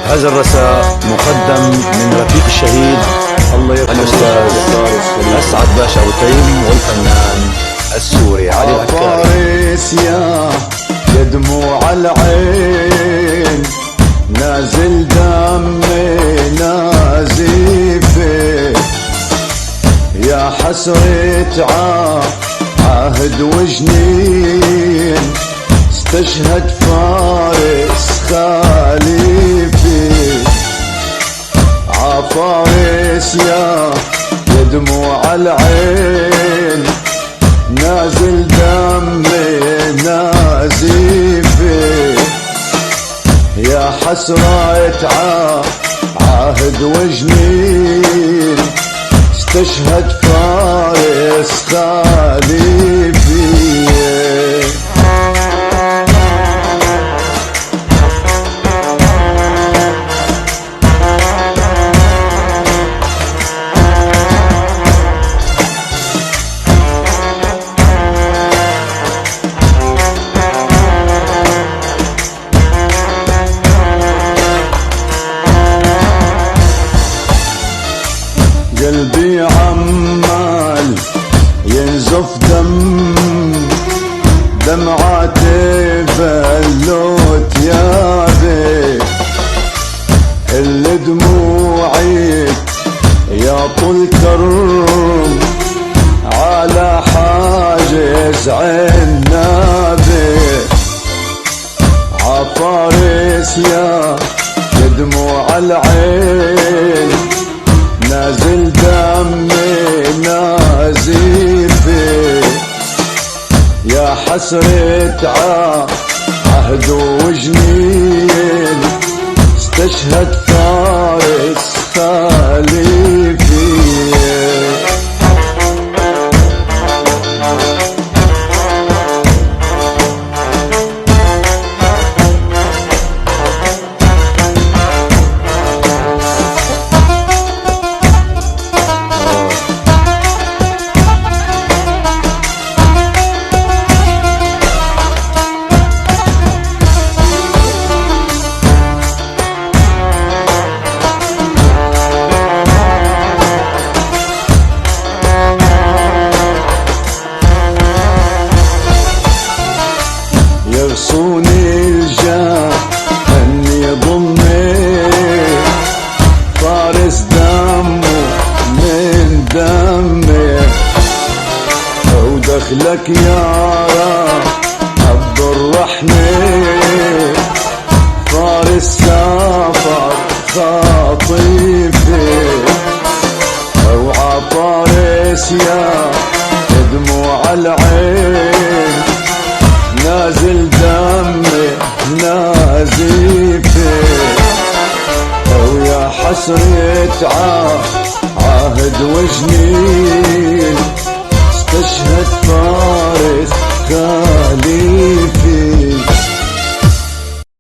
هذا الرساء مقدم من رفيق الشهيد الله يرحمه الأستاذ أسعد باشا أبو تيم والفنان السوري علي العكاري. فارس يا دموع العين نازل دمي نازفه، يا حسرة عهد وجنين استشهد فارس خليفي. عفارس يا دموع العين نازل دمي نازفه، يا حسرة عهد وجنين استشهد فارس خليفي. قلبي عمال ينزف دمعاتي بلوت يابي، اللي دموعي يا طول كرم على حاجز عنابي. عفارس يا دموع العين نازل دمي نازفه، يا حسرة عهد وجنين استشهد فارس خليفي. يغصوني الجهل يضمي فارس دمه من دمي، ودخلك يا رب الرحمة فارس سافر خاطفي. وعفارس يا دموع العين نازل دمي نازفه، ويا حسرة عهد وجنين